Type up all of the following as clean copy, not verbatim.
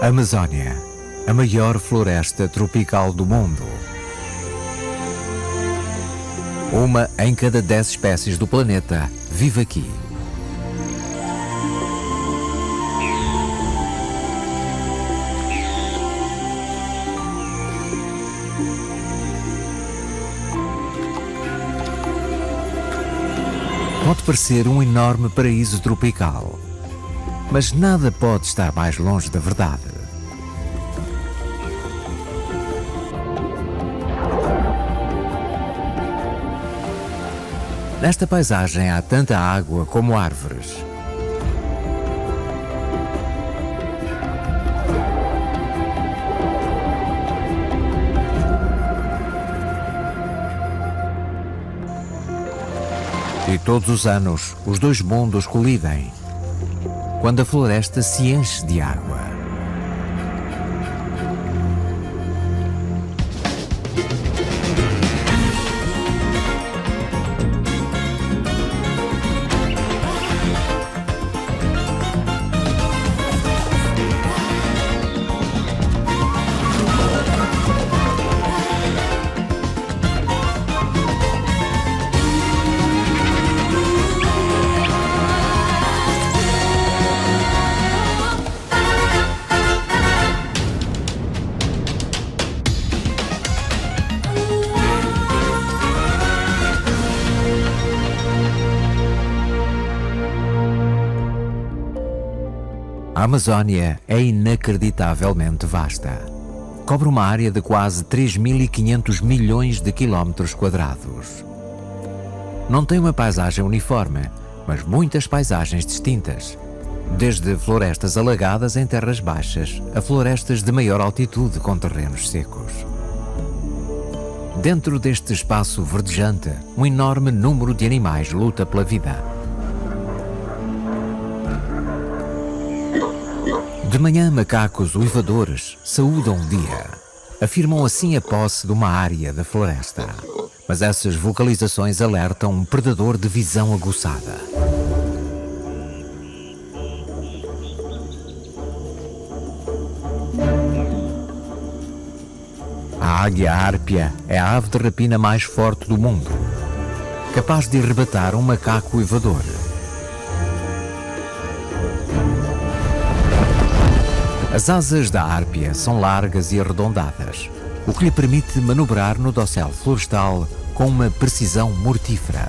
Amazónia, a maior floresta tropical do mundo. Uma em cada 10 espécies do planeta vive aqui. Pode parecer um enorme paraíso tropical, mas nada pode estar mais longe da verdade. Nesta paisagem há tanta água como árvores. E todos os anos, os dois mundos colidem, quando a floresta se enche de água. A Amazónia é inacreditavelmente vasta. Cobre uma área de quase 3.500 milhões de quilómetros quadrados. Não tem uma paisagem uniforme, mas muitas paisagens distintas. Desde florestas alagadas em terras baixas a florestas de maior altitude com terrenos secos. Dentro deste espaço verdejante, um enorme número de animais luta pela vida. De manhã, macacos uivadores saúdam o dia. Afirmam assim a posse de uma área da floresta. Mas essas vocalizações alertam um predador de visão aguçada. A águia árpia é a ave de rapina mais forte do mundo, capaz de arrebatar um macaco uivador. As asas da árpia são largas e arredondadas, o que lhe permite manobrar no dossel florestal com uma precisão mortífera.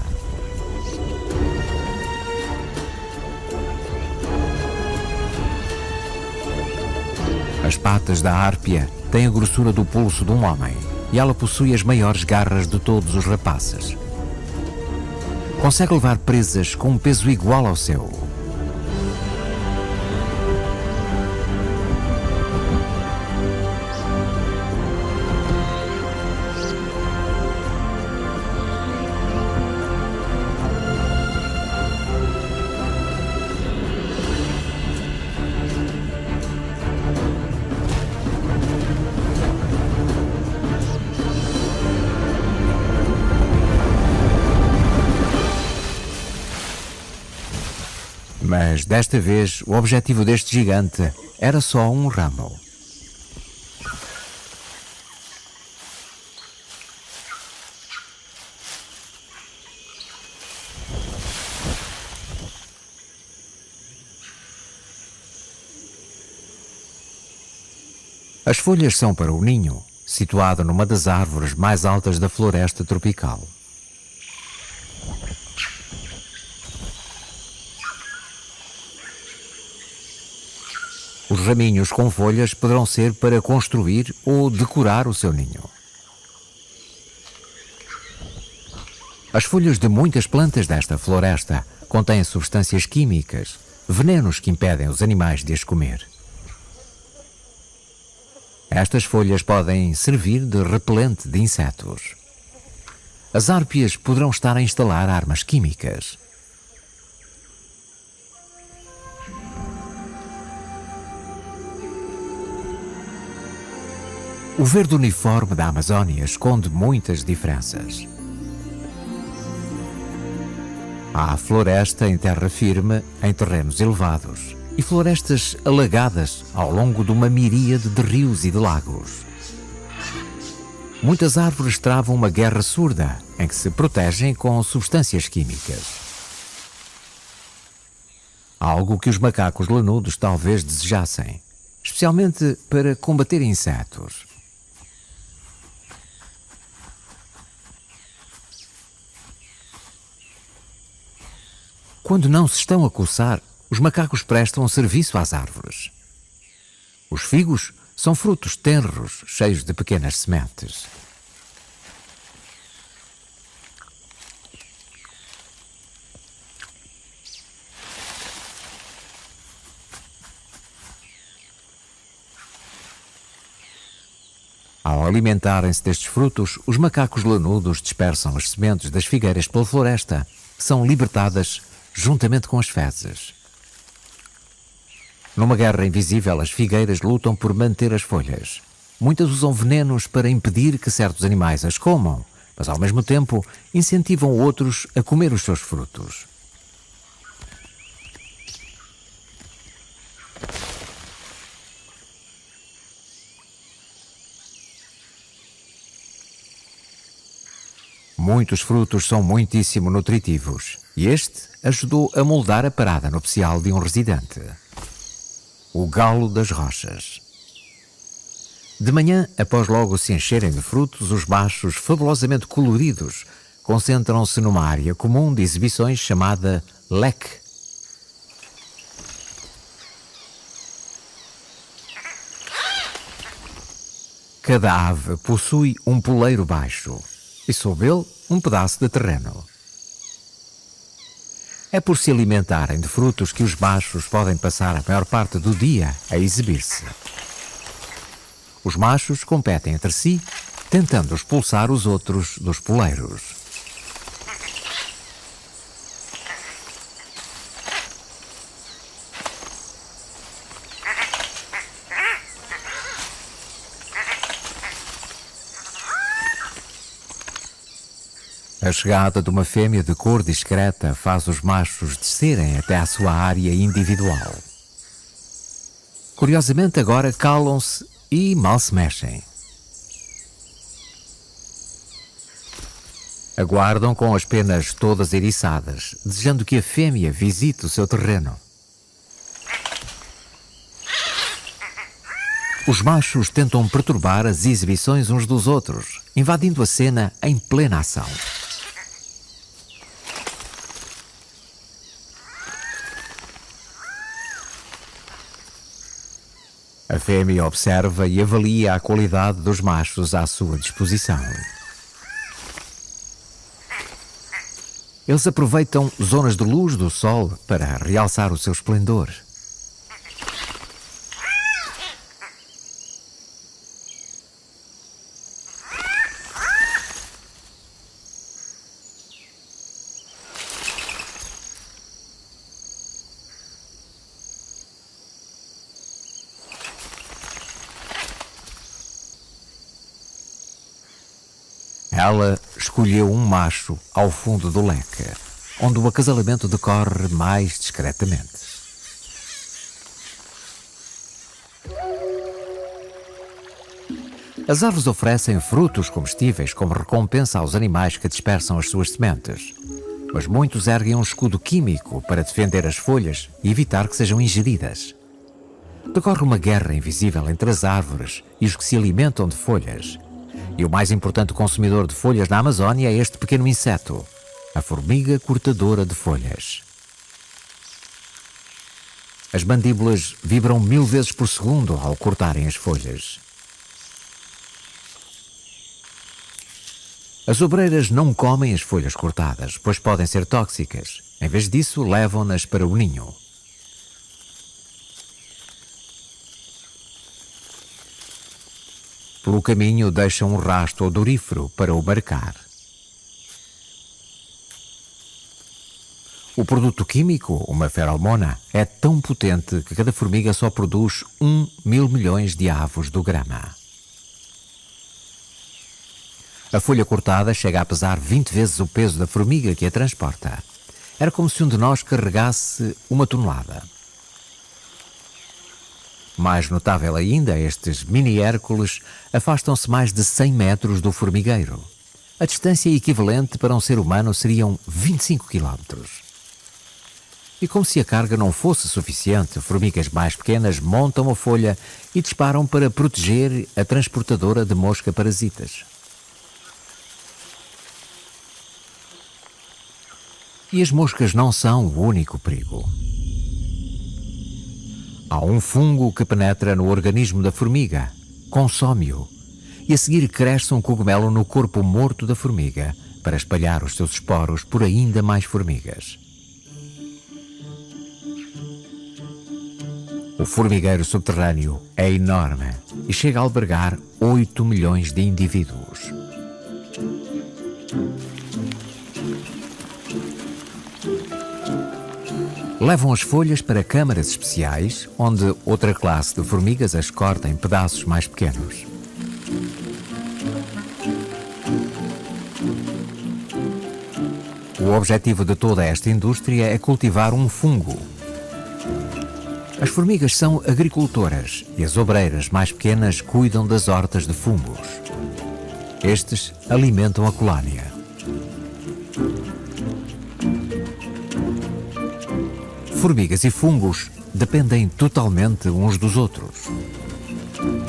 As patas da árpia têm a grossura do pulso de um homem e ela possui as maiores garras de todos os rapaces. Consegue levar presas com um peso igual ao seu. Mas desta vez o objetivo deste gigante era só um ramo. As folhas são para o ninho, situado numa das árvores mais altas da floresta tropical. Os raminhos com folhas poderão ser para construir ou decorar o seu ninho. As folhas de muitas plantas desta floresta contêm substâncias químicas, venenos que impedem os animais de as comer. Estas folhas podem servir de repelente de insetos. As árpias poderão estar a instalar armas químicas. O verde uniforme da Amazónia esconde muitas diferenças. Há floresta em terra firme, em terrenos elevados, e florestas alagadas ao longo de uma miríade de rios e de lagos. Muitas árvores travam uma guerra surda em que se protegem com substâncias químicas. Algo que os macacos lanudos talvez desejassem, especialmente para combater insetos. Quando não se estão a coçar, os macacos prestam um serviço às árvores. Os figos são frutos tenros, cheios de pequenas sementes. Ao alimentarem-se destes frutos, os macacos lanudos dispersam as sementes das figueiras pela floresta, que são libertadas juntamente com as fezes. Numa guerra invisível, as figueiras lutam por manter as folhas. Muitas usam venenos para impedir que certos animais as comam, mas ao mesmo tempo incentivam outros a comer os seus frutos. Muitos frutos são muitíssimo nutritivos, e este ajudou a moldar a parada nupcial de um residente. O galo das rochas. De manhã, após logo se encherem de frutos, os machos fabulosamente coloridos concentram-se numa área comum de exibições chamada leque. Cada ave possui um poleiro baixo e sob ele um pedaço de terreno. É por se alimentarem de frutos que os machos podem passar a maior parte do dia a exibir-se. Os machos competem entre si, tentando expulsar os outros dos poleiros. A chegada de uma fêmea de cor discreta faz os machos descerem até à sua área individual. Curiosamente, agora calam-se e mal se mexem. Aguardam com as penas todas eriçadas, desejando que a fêmea visite o seu terreno. Os machos tentam perturbar as exibições uns dos outros, invadindo a cena em plena ação. A fêmea observa e avalia a qualidade dos machos à sua disposição. Eles aproveitam zonas de luz do sol para realçar o seu esplendor. Ela escolheu um macho ao fundo do leque, onde o acasalamento decorre mais discretamente. As árvores oferecem frutos comestíveis como recompensa aos animais que dispersam as suas sementes, mas muitos erguem um escudo químico para defender as folhas e evitar que sejam ingeridas. Decorre uma guerra invisível entre as árvores e os que se alimentam de folhas. E o mais importante consumidor de folhas na Amazónia é este pequeno inseto, a formiga cortadora de folhas. As mandíbulas vibram 1000 vezes por segundo ao cortarem as folhas. As obreiras não comem as folhas cortadas, pois podem ser tóxicas. Em vez disso, levam-nas para o ninho. Pelo caminho deixam um rasto odorífero para o marcar. O produto químico, uma feromona, é tão potente que cada formiga só produz 1.000 milhões de avos do grama. A folha cortada chega a pesar 20 vezes o peso da formiga que a transporta. Era como se um de nós carregasse 1 tonelada. Mais notável ainda, estes mini-Hércules afastam-se mais de 100 metros do formigueiro. A distância equivalente para um ser humano seriam 25 quilómetros. E como se a carga não fosse suficiente, formigas mais pequenas montam a folha e disparam para proteger a transportadora de mosca parasitas. E as moscas não são o único perigo. Há um fungo que penetra no organismo da formiga, consome-o, e a seguir cresce um cogumelo no corpo morto da formiga para espalhar os seus esporos por ainda mais formigas. O formigueiro subterrâneo é enorme e chega a albergar 8 milhões de indivíduos. Levam as folhas para câmaras especiais, onde outra classe de formigas as corta em pedaços mais pequenos. O objetivo de toda esta indústria é cultivar um fungo. As formigas são agricultoras e as obreiras mais pequenas cuidam das hortas de fungos. Estes alimentam a colónia. Formigas e fungos dependem totalmente uns dos outros.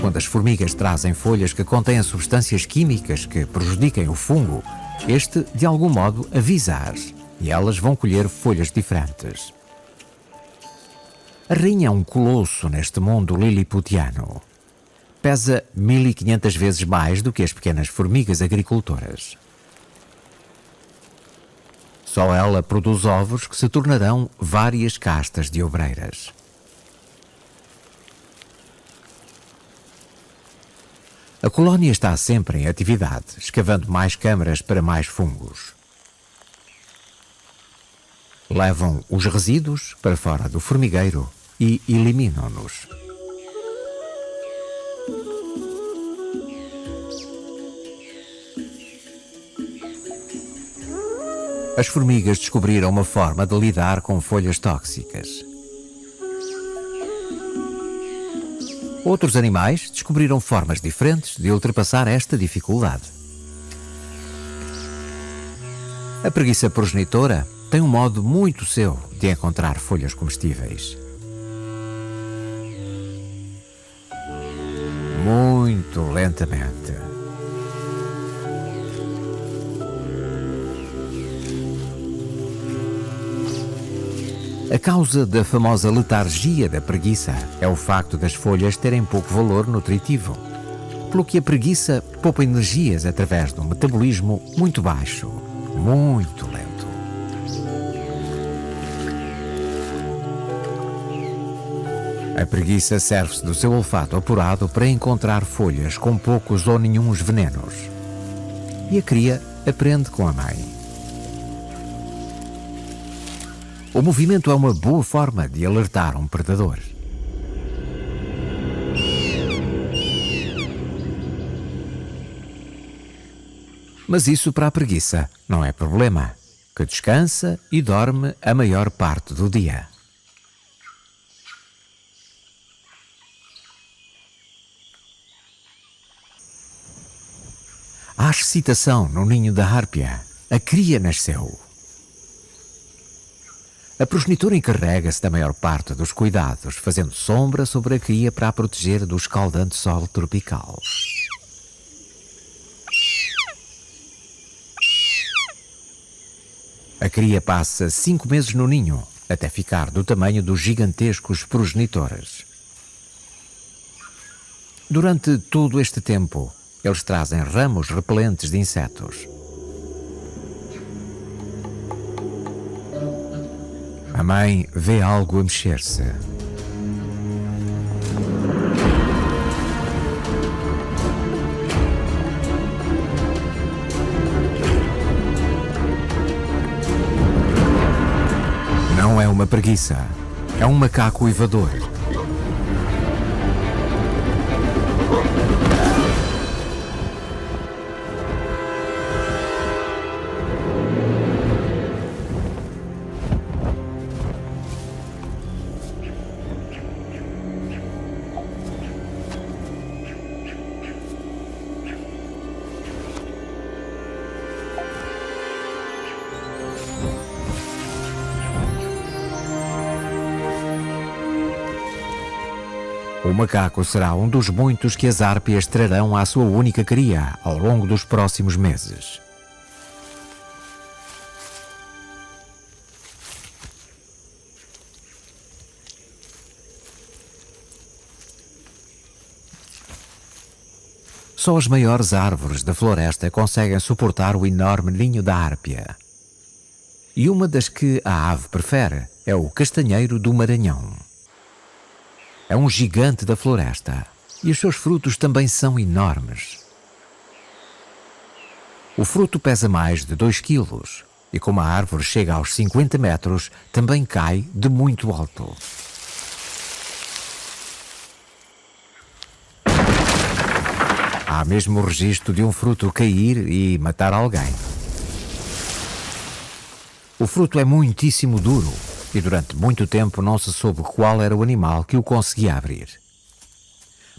Quando as formigas trazem folhas que contêm substâncias químicas que prejudiquem o fungo, este, de algum modo, avisa-as e elas vão colher folhas diferentes. A rainha é um colosso neste mundo liliputiano. Pesa 1500 vezes mais do que as pequenas formigas agricultoras. Só ela produz ovos que se tornarão várias castas de obreiras. A colónia está sempre em atividade, escavando mais câmaras para mais fungos. Levam os resíduos para fora do formigueiro e eliminam-nos. As formigas descobriram uma forma de lidar com folhas tóxicas. Outros animais descobriram formas diferentes de ultrapassar esta dificuldade. A preguiça progenitora tem um modo muito seu de encontrar folhas comestíveis. Muito lentamente. A causa da famosa letargia da preguiça é o facto das folhas terem pouco valor nutritivo, pelo que a preguiça poupa energias através de um metabolismo muito baixo, muito lento. A preguiça serve-se do seu olfato apurado para encontrar folhas com poucos ou nenhuns venenos. E a cria aprende com a mãe. O movimento é uma boa forma de alertar um predador. Mas isso para a preguiça não é problema, que descansa e dorme a maior parte do dia. Há excitação no ninho da hárpia. A cria nasceu. A progenitora encarrega-se da maior parte dos cuidados, fazendo sombra sobre a cria para a proteger do escaldante sol tropical. A cria passa 5 meses no ninho, até ficar do tamanho dos gigantescos progenitores. Durante todo este tempo, eles trazem ramos repelentes de insetos. A mãe vê algo a mexer-se. Não é uma preguiça, é um macaco uivador. O macaco será um dos muitos que as árpias trarão à sua única cria ao longo dos próximos meses. Só as maiores árvores da floresta conseguem suportar o enorme ninho da árpia. E uma das que a ave prefere é o castanheiro do Maranhão. É um gigante da floresta e os seus frutos também são enormes. O fruto pesa mais de 2 quilos e como a árvore chega aos 50 metros, também cai de muito alto. Há mesmo o registro de um fruto cair e matar alguém. O fruto é muitíssimo duro e durante muito tempo não se soube qual era o animal que o conseguia abrir.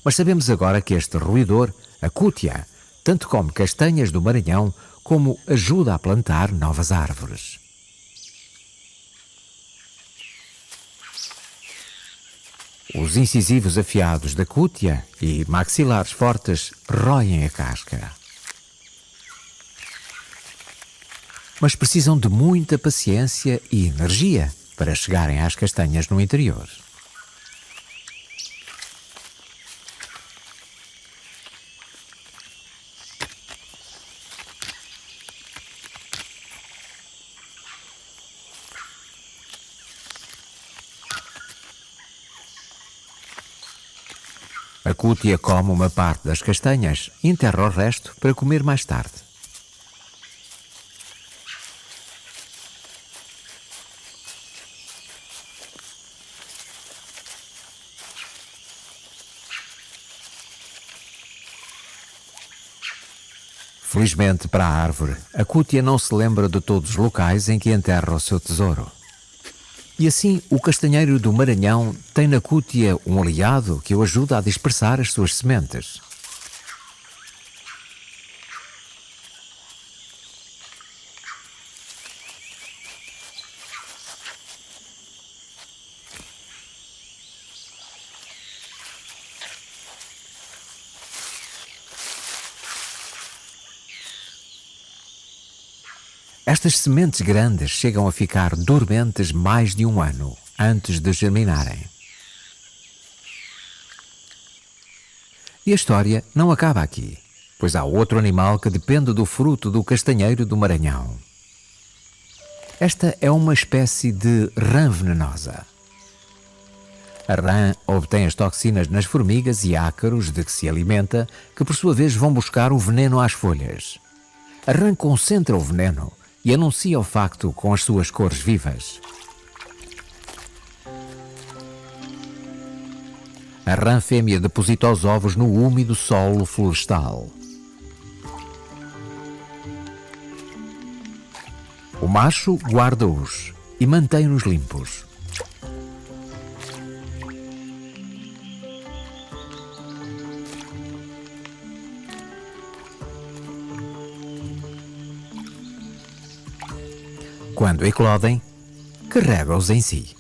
Mas sabemos agora que este roedor, a cútia, tanto come castanhas do Maranhão como ajuda a plantar novas árvores. Os incisivos afiados da cútia e maxilares fortes roem a casca. Mas precisam de muita paciência e energia para chegarem às castanhas no interior. A cútia come uma parte das castanhas e enterra o resto para comer mais tarde. Felizmente para a árvore, a cútia não se lembra de todos os locais em que enterra o seu tesouro. E assim, o castanheiro do Maranhão tem na cútia um aliado que o ajuda a dispersar as suas sementes. Estas sementes grandes chegam a ficar dormentes mais de 1 ano antes de germinarem. E a história não acaba aqui, pois há outro animal que depende do fruto do castanheiro do Maranhão. Esta é uma espécie de rã venenosa. A rã obtém as toxinas nas formigas e ácaros de que se alimenta, que por sua vez vão buscar o veneno às folhas. A rã concentra o veneno e anuncia o facto com as suas cores vivas. A rã fêmea deposita os ovos no úmido solo florestal. O macho guarda-os e mantém-nos limpos. Quando eclodem, carrega-os em si.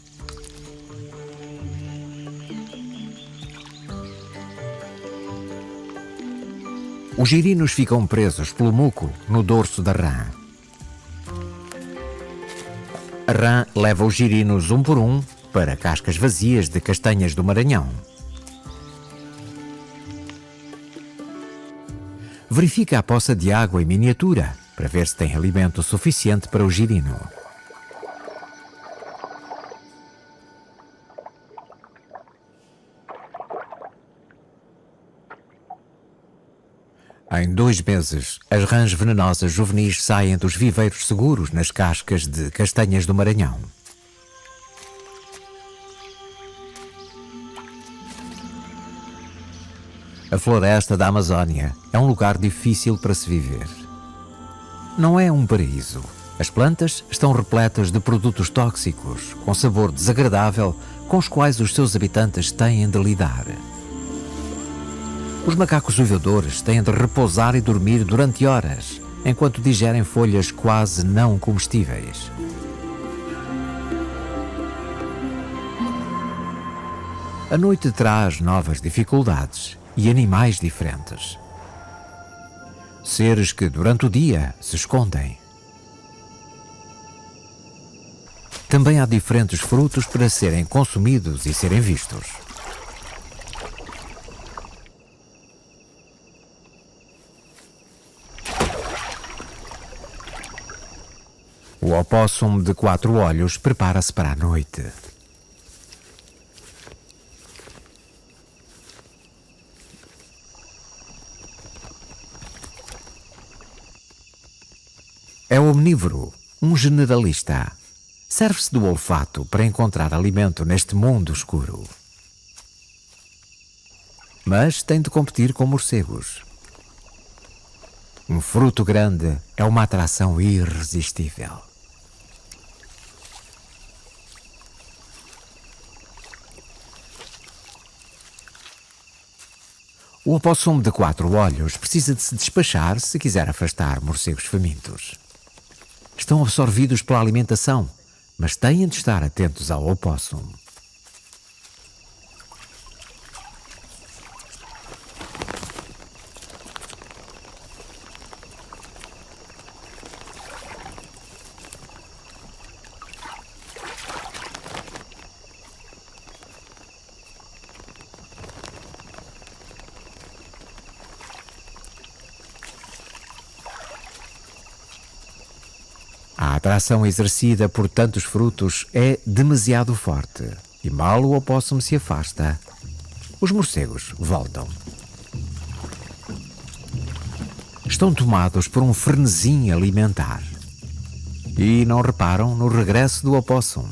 Os girinos ficam presos pelo muco no dorso da rã. A rã leva os girinos um por um para cascas vazias de castanhas do Maranhão. Verifica a poça de água em miniatura para ver se tem alimento suficiente para o girino. Em 2 meses, as rãs venenosas juvenis saem dos viveiros seguros nas cascas de castanhas do Maranhão. A floresta da Amazónia é um lugar difícil para se viver. Não é um paraíso. As plantas estão repletas de produtos tóxicos, com sabor desagradável, com os quais os seus habitantes têm de lidar. Os macacos uivadores têm de repousar e dormir durante horas, enquanto digerem folhas quase não comestíveis. A noite traz novas dificuldades e animais diferentes. Seres que durante o dia se escondem. Também há diferentes frutos para serem consumidos e serem vistos. O opóssum de 4 olhos prepara-se para a noite. É omnívoro, um generalista. Serve-se do olfato para encontrar alimento neste mundo escuro. Mas tem de competir com morcegos. Um fruto grande é uma atração irresistível. O opóssum de 4 olhos precisa de se despachar se quiser afastar morcegos famintos. Estão absorvidos pela alimentação, mas têm de estar atentos ao opóssum. A atração exercida por tantos frutos é demasiado forte e mal o opóssum se afasta, os morcegos voltam. Estão tomados por um frenesi alimentar e não reparam no regresso do opóssum.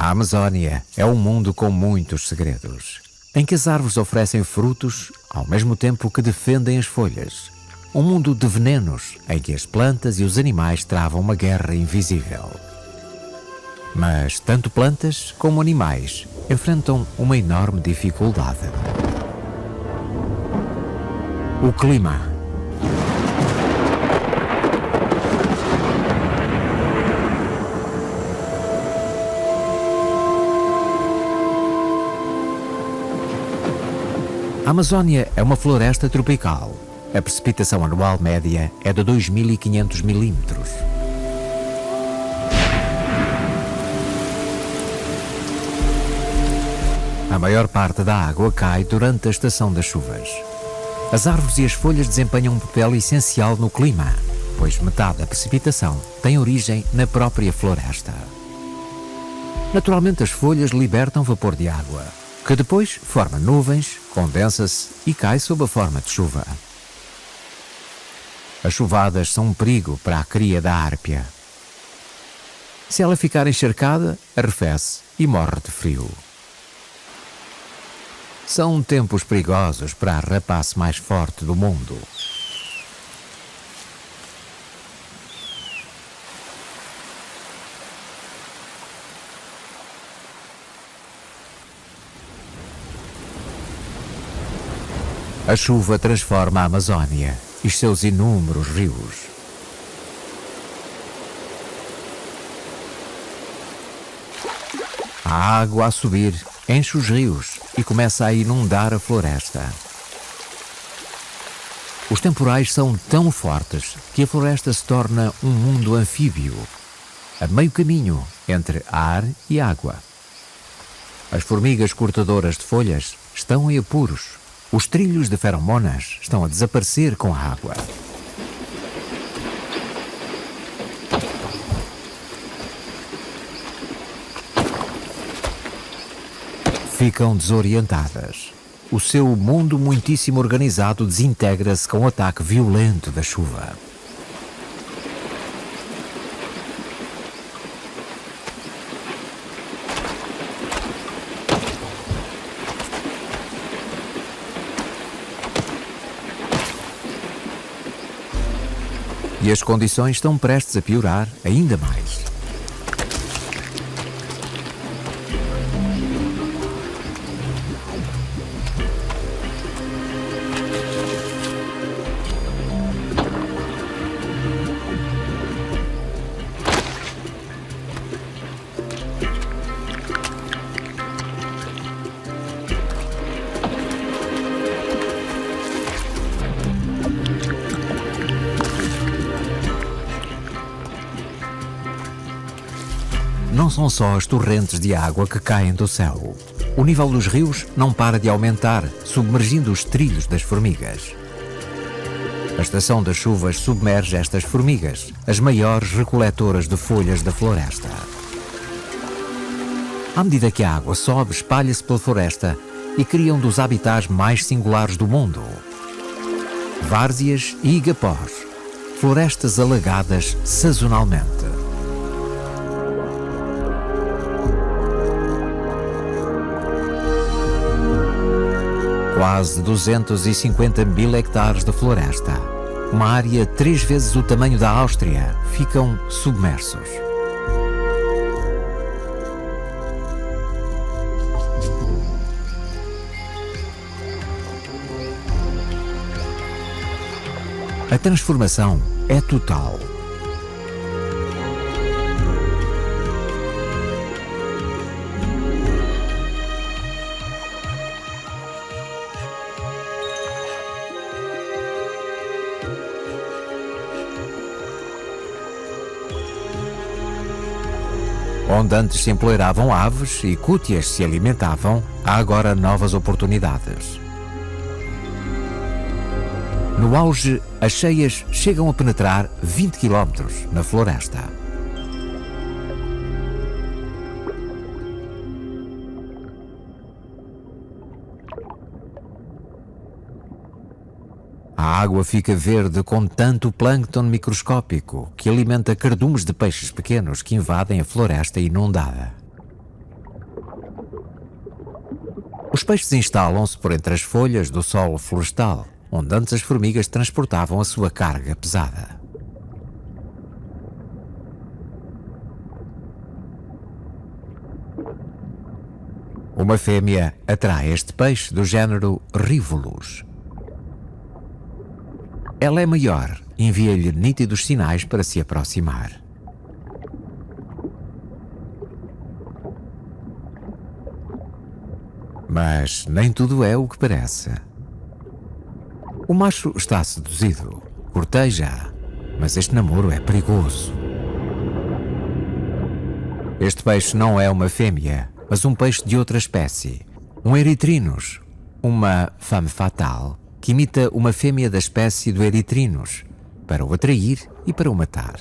A Amazónia é um mundo com muitos segredos, em que as árvores oferecem frutos ao mesmo tempo que defendem as folhas. Um mundo de venenos, em que as plantas e os animais travam uma guerra invisível. Mas tanto plantas como animais enfrentam uma enorme dificuldade. O clima. A Amazónia é uma floresta tropical. A precipitação anual média é de 2.500 milímetros. A maior parte da água cai durante a estação das chuvas. As árvores e as folhas desempenham um papel essencial no clima, pois metade da precipitação tem origem na própria floresta. Naturalmente, as folhas libertam vapor de água, que depois forma nuvens, condensa-se e cai sob a forma de chuva. As chuvadas são um perigo para a cria da árpia. Se ela ficar encharcada, arrefece e morre de frio. São tempos perigosos para a rapace mais forte do mundo. A chuva transforma a Amazónia e os seus inúmeros rios. A água a subir enche os rios e começa a inundar a floresta. Os temporais são tão fortes que a floresta se torna um mundo anfíbio, a meio caminho entre ar e água. As formigas cortadoras de folhas estão em apuros. Os trilhos de feromonas estão a desaparecer com a água. Ficam desorientadas. O seu mundo muitíssimo organizado desintegra-se com o ataque violento da chuva. E as condições estão prestes a piorar ainda mais. são só as torrentes de água que caem do céu. O nível dos rios não para de aumentar, submergindo os trilhos das formigas. A estação das chuvas submerge estas formigas, as maiores recoletoras de folhas da floresta. À medida que a água sobe, espalha-se pela floresta e cria um dos habitats mais singulares do mundo. Várzeas e igapós, florestas alagadas sazonalmente. Quase 250 mil hectares de floresta, uma área 3 vezes o tamanho da Áustria, ficam submersos. A transformação é total. Onde antes se empoleiravam aves e cútias se alimentavam, há agora novas oportunidades. No auge, as cheias chegam a penetrar 20 km na floresta. A água fica verde com tanto plâncton microscópico que alimenta cardumes de peixes pequenos que invadem a floresta inundada. Os peixes instalam-se por entre as folhas do solo florestal, onde antes as formigas transportavam a sua carga pesada. Uma fêmea atrai este peixe do género Rivulus. Ela é maior, envia-lhe nítidos sinais para se aproximar. Mas nem tudo é o que parece. O macho está seduzido, corteja, mas este namoro é perigoso. Este peixe não é uma fêmea, mas um peixe de outra espécie, um eritrinus, uma femme fatale, que imita uma fêmea da espécie do eritrinus, para o atrair e para o matar.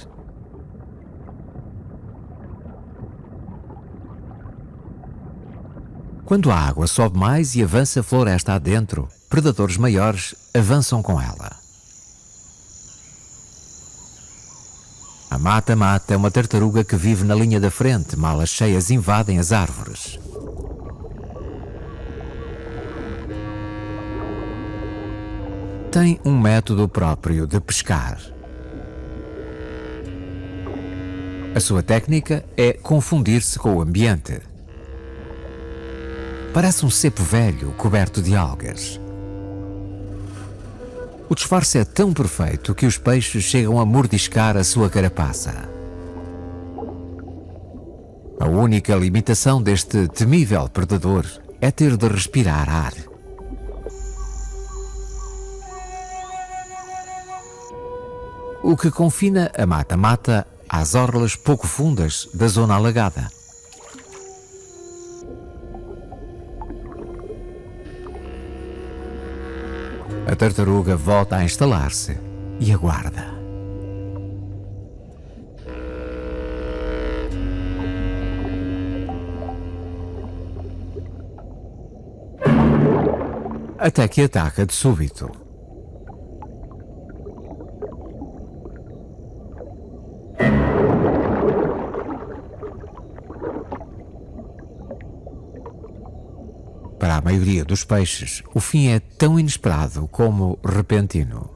Quando a água sobe mais e avança a floresta adentro, predadores maiores avançam com ela. A mata-mata é uma tartaruga que vive na linha da frente, mal as cheias invadem as árvores. Tem um método próprio de pescar. A sua técnica é confundir-se com o ambiente. Parece um cepo velho coberto de algas. O disfarce é tão perfeito que os peixes chegam a mordiscar a sua carapaça. A única limitação deste temível predador é ter de respirar ar. O que confina a mata-mata às orlas pouco fundas da zona alagada. A tartaruga volta a instalar-se e aguarda. Até que ataca de súbito. Para a maioria dos peixes, o fim é tão inesperado como repentino.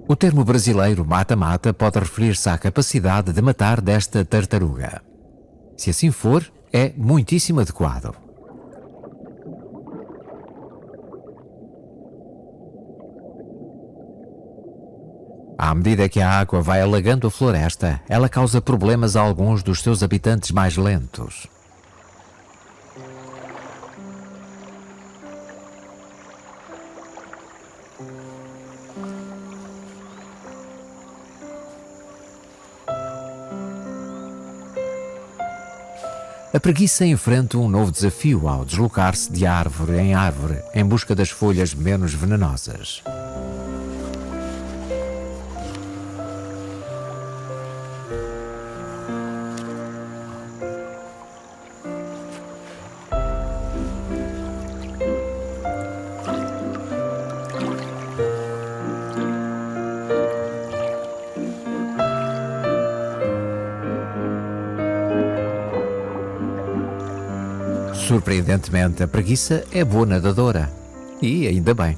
O termo brasileiro mata-mata pode referir-se à capacidade de matar desta tartaruga. Se assim for, é muitíssimo adequado. À medida que a água vai alagando a floresta, ela causa problemas a alguns dos seus habitantes mais lentos. A preguiça enfrenta um novo desafio ao deslocar-se de árvore em árvore em busca das folhas menos venenosas. Surpreendentemente, a preguiça é boa nadadora. E ainda bem.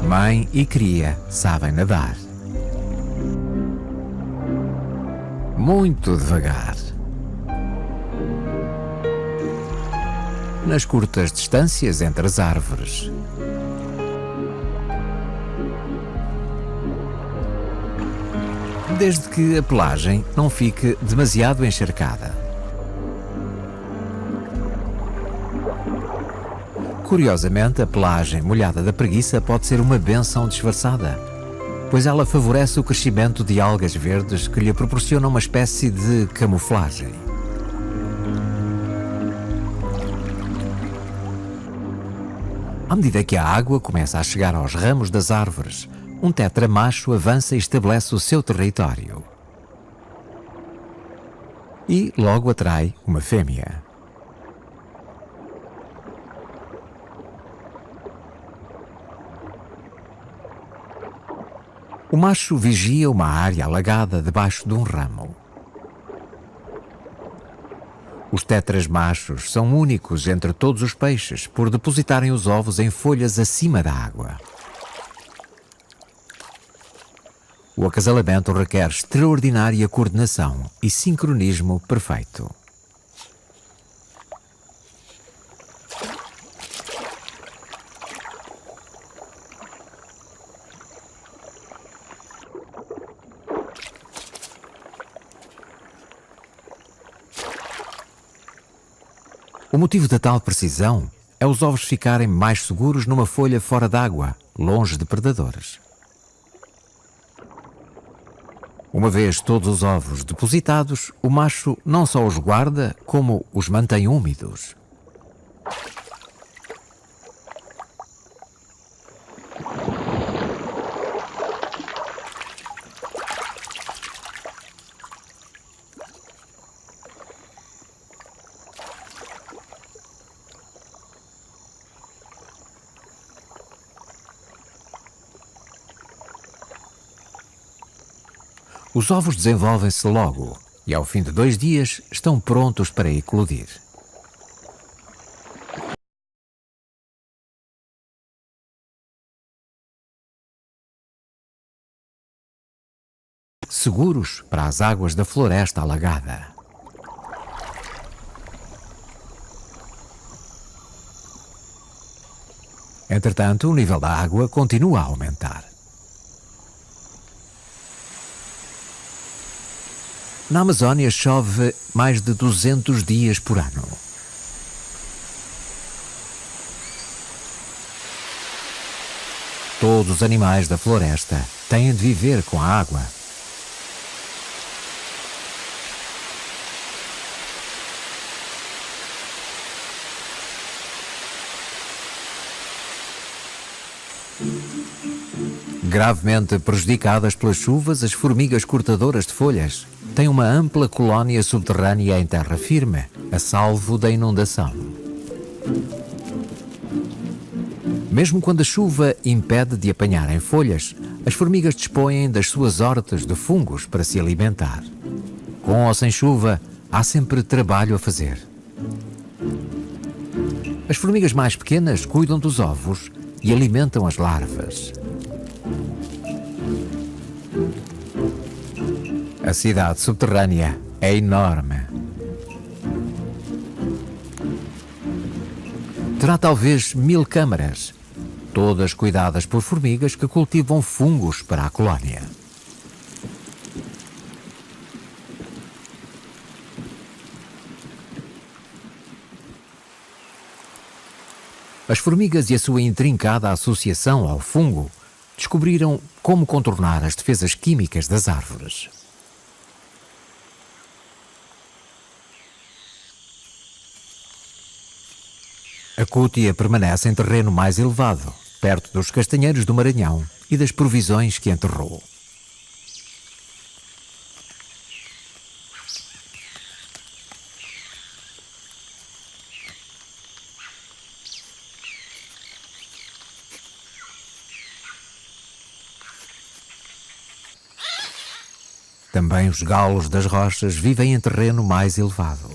Mãe e cria sabem nadar. Muito devagar. Nas curtas distâncias entre as árvores. Desde que a pelagem não fique demasiado encharcada. Curiosamente, a pelagem molhada da preguiça pode ser uma bênção disfarçada, pois ela favorece o crescimento de algas verdes que lhe proporcionam uma espécie de camuflagem. À medida que a água começa a chegar aos ramos das árvores, um tetra macho avança e estabelece o seu território. E logo atrai uma fêmea. O macho vigia uma área alagada debaixo de um ramo. Os tetras machos são únicos entre todos os peixes por depositarem os ovos em folhas acima da água. O acasalamento requer extraordinária coordenação e sincronismo perfeito. O motivo da tal precisão é os ovos ficarem mais seguros numa folha fora d'água, longe de predadores. Uma vez todos os ovos depositados, o macho não só os guarda, como os mantém úmidos. Os ovos desenvolvem-se logo e, ao fim de 2 dias, estão prontos para eclodir. Seguros para as águas da floresta alagada. Entretanto, o nível da água continua a aumentar. Na Amazónia chove mais de 200 dias por ano. Todos os animais da floresta têm de viver com a água. Gravemente prejudicadas pelas chuvas, as formigas cortadoras de folhas têm uma ampla colónia subterrânea em terra firme, a salvo da inundação. Mesmo quando a chuva impede de apanharem folhas, as formigas dispõem das suas hortas de fungos para se alimentar. Com ou sem chuva, há sempre trabalho a fazer. As formigas mais pequenas cuidam dos ovos e alimentam as larvas. A cidade subterrânea é enorme. Terá talvez 1000 câmaras, todas cuidadas por formigas que cultivam fungos para a colónia. As formigas e a sua intrincada associação ao fungo descobriram como contornar as defesas químicas das árvores. A cútia permanece em terreno mais elevado, perto dos castanheiros do Maranhão e das provisões que enterrou. Também os galos das rochas vivem em terreno mais elevado.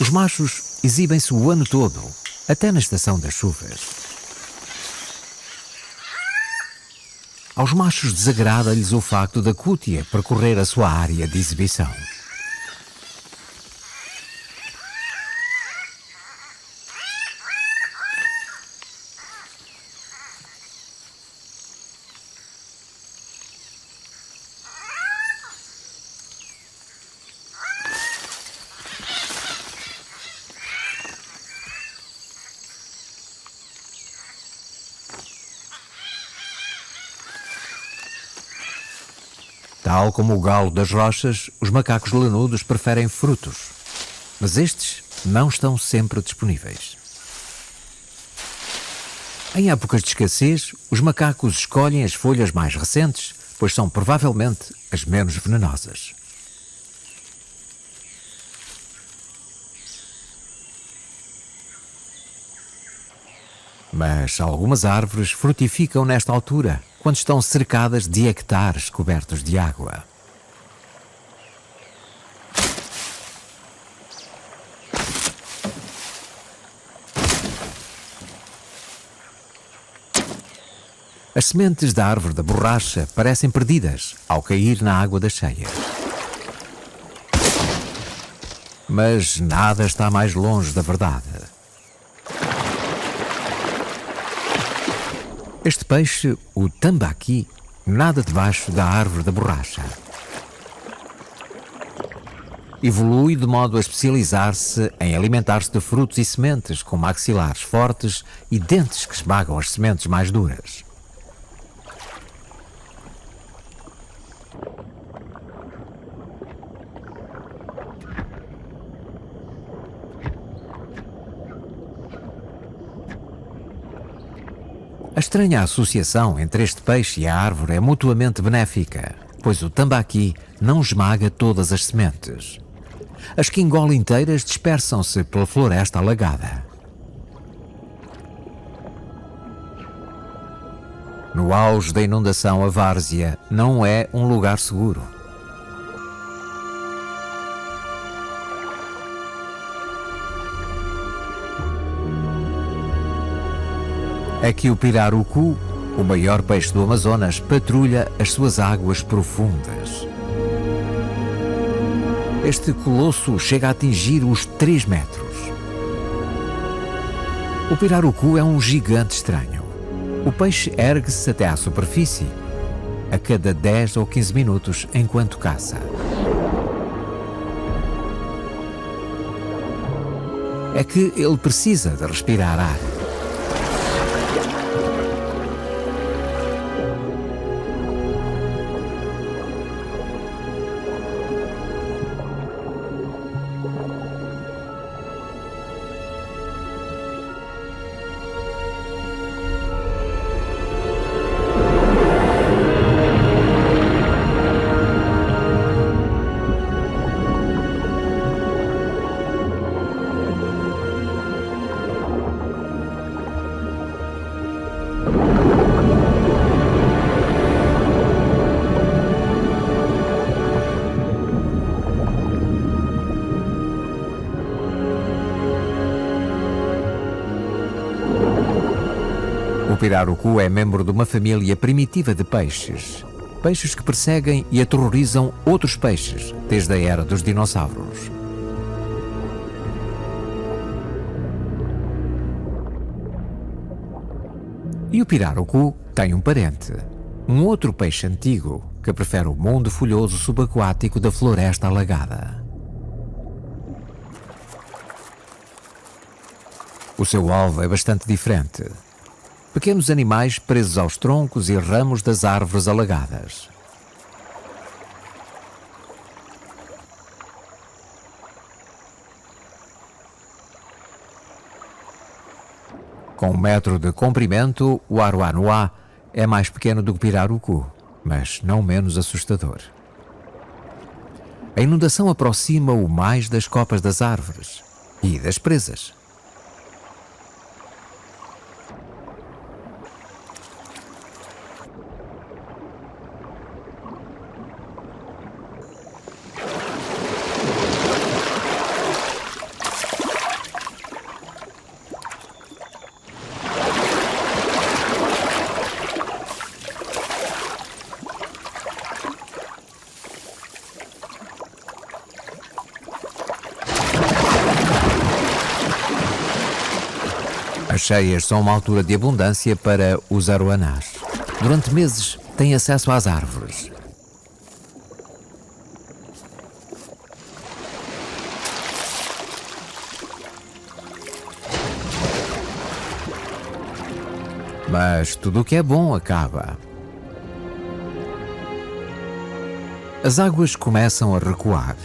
Os machos exibem-se o ano todo, até na estação das chuvas. Aos machos desagrada-lhes o facto da cútia percorrer a sua área de exibição. Tal como o galo das rochas, os macacos lanudos preferem frutos, mas estes não estão sempre disponíveis. Em épocas de escassez, os macacos escolhem as folhas mais recentes, pois são provavelmente as menos venenosas. Mas algumas árvores frutificam nesta altura, quando estão cercadas de hectares cobertos de água. As sementes da árvore da borracha parecem perdidas ao cair na água das cheias. Mas nada está mais longe da verdade. Este peixe, o tambaqui, nada debaixo da árvore da borracha. Evolui de modo a especializar-se em alimentar-se de frutos e sementes com maxilares fortes e dentes que esmagam as sementes mais duras. A estranha associação entre este peixe e a árvore é mutuamente benéfica, pois o tambaqui não esmaga todas as sementes. As que engole inteiras dispersam-se pela floresta alagada. No auge da inundação, a várzea não é um lugar seguro. É que o pirarucu, o maior peixe do Amazonas, patrulha as suas águas profundas. Este colosso chega a atingir os 3 metros. O pirarucu é um gigante estranho. O peixe ergue-se até à superfície a cada 10 ou 15 minutos enquanto caça. É que ele precisa de respirar ar. pirarucu é membro de uma família primitiva de peixes. Peixes que perseguem e aterrorizam outros peixes desde a era dos dinossauros. E o pirarucu tem um parente, um outro peixe antigo que prefere o mundo folhoso subaquático da floresta alagada. O seu alvo é bastante diferente. Pequenos animais presos aos troncos e ramos das árvores alagadas. Com 1 metro de comprimento, o aruanuá é mais pequeno do que o pirarucu, mas não menos assustador. A inundação aproxima-o mais das copas das árvores e das presas. As cheias são uma altura de abundância para os aruanás. Durante meses têm acesso às árvores. Mas tudo o que é bom acaba. As águas começam a recuar.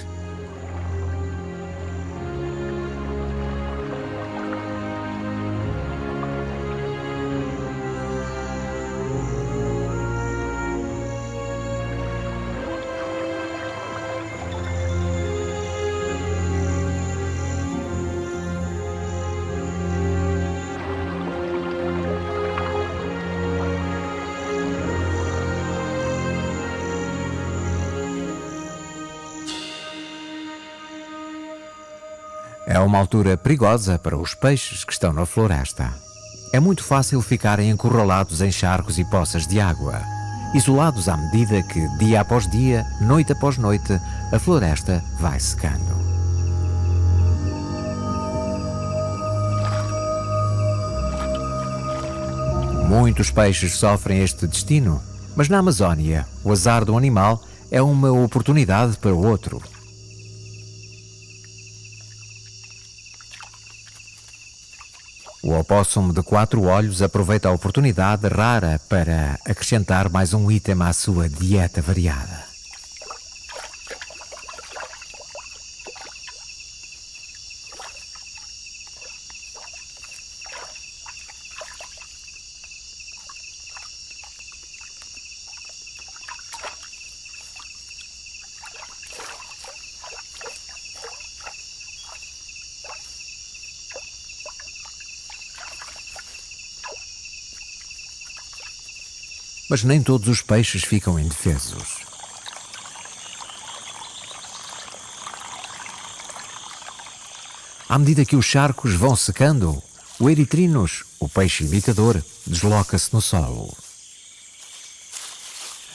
É uma altura perigosa para os peixes que estão na floresta. É muito fácil ficarem encurralados em charcos e poças de água, isolados à medida que, dia após dia, noite após noite, a floresta vai secando. Muitos peixes sofrem este destino, mas na Amazónia, o azar do animal é uma oportunidade para o outro. O opóssum de 4 olhos aproveita a oportunidade rara para acrescentar mais um item à sua dieta variada. Mas nem todos os peixes ficam indefesos. À medida que os charcos vão secando, o eritrinus, o peixe imitador, desloca-se no solo.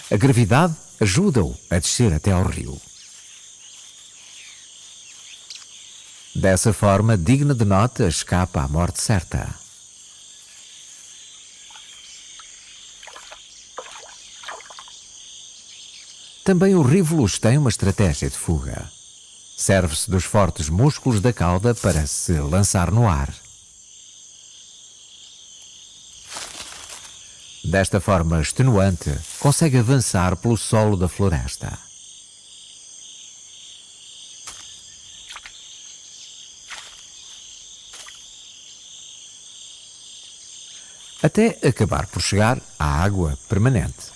A gravidade ajuda-o a descer até ao rio. Dessa forma, digna de nota, escapa à morte certa. Também o Rivulus tem uma estratégia de fuga. Serve-se dos fortes músculos da cauda para se lançar no ar. Desta forma extenuante, consegue avançar pelo solo da floresta. Até acabar por chegar à água permanente.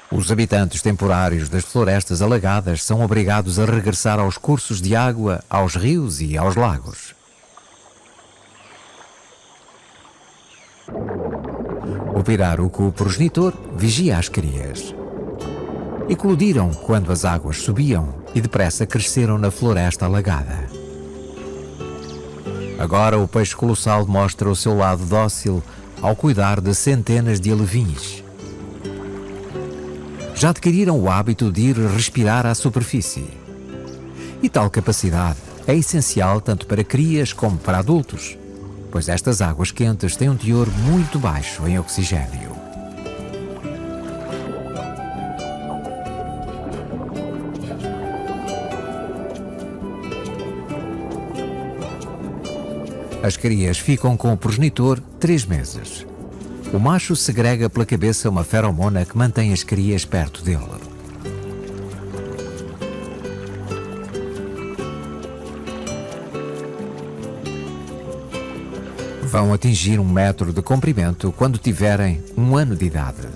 Os habitantes temporários das florestas alagadas são obrigados a regressar aos cursos de água, aos rios e aos lagos. O pirarucu progenitor vigia as crias. eclodiram quando as águas subiam e depressa cresceram na floresta alagada. Agora o peixe colossal mostra o seu lado dócil ao cuidar de centenas de alevins. Já adquiriram o hábito de ir respirar à superfície. E tal capacidade é essencial tanto para crias como para adultos, pois estas águas quentes têm um teor muito baixo em oxigênio. As crias ficam com o progenitor 3 meses. O macho segrega pela cabeça uma feromona que mantém as crias perto dele. Vão atingir 1 metro de comprimento quando tiverem 1 ano de idade.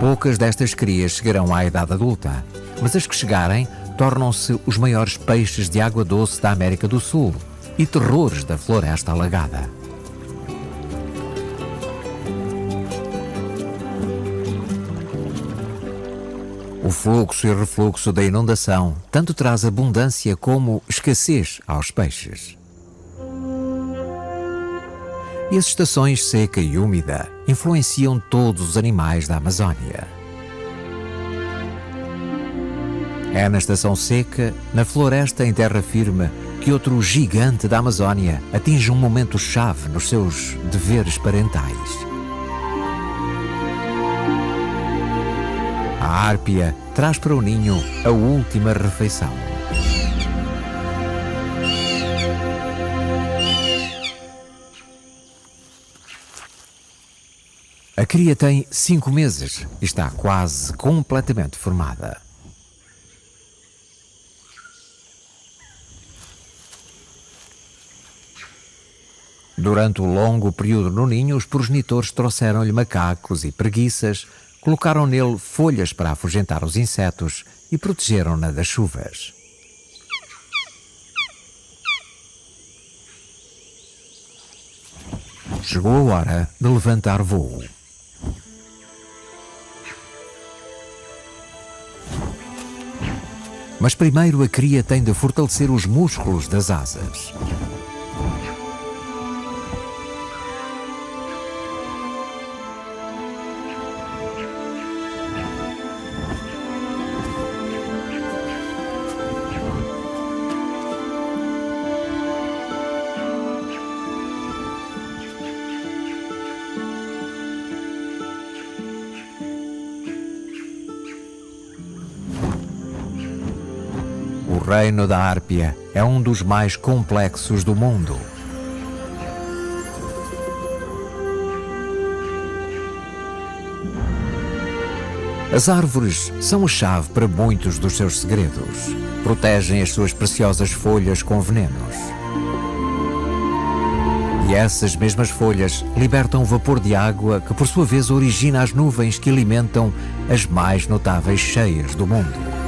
Poucas destas crias chegarão à idade adulta, mas as que chegarem tornam-se os maiores peixes de água doce da América do Sul e terrores da floresta alagada. O fluxo e refluxo da inundação tanto traz abundância como escassez aos peixes. E as estações seca e úmida influenciam todos os animais da Amazónia. É na estação seca, na floresta em terra firme, que outro gigante da Amazónia atinge um momento-chave nos seus deveres parentais. A árpia traz para o ninho a última refeição. A cria tem 5 meses e está quase completamente formada. Durante o longo período no ninho, os progenitores trouxeram-lhe macacos e preguiças, colocaram nele folhas para afugentar os insetos e protegeram-na das chuvas. Chegou a hora de levantar voo. Mas primeiro a cria tem de fortalecer os músculos das asas. O reino da árpia é um dos mais complexos do mundo. As árvores são a chave para muitos dos seus segredos. Protegem as suas preciosas folhas com venenos. E essas mesmas folhas libertam vapor de água que, por sua vez, origina as nuvens que alimentam as mais notáveis cheias do mundo.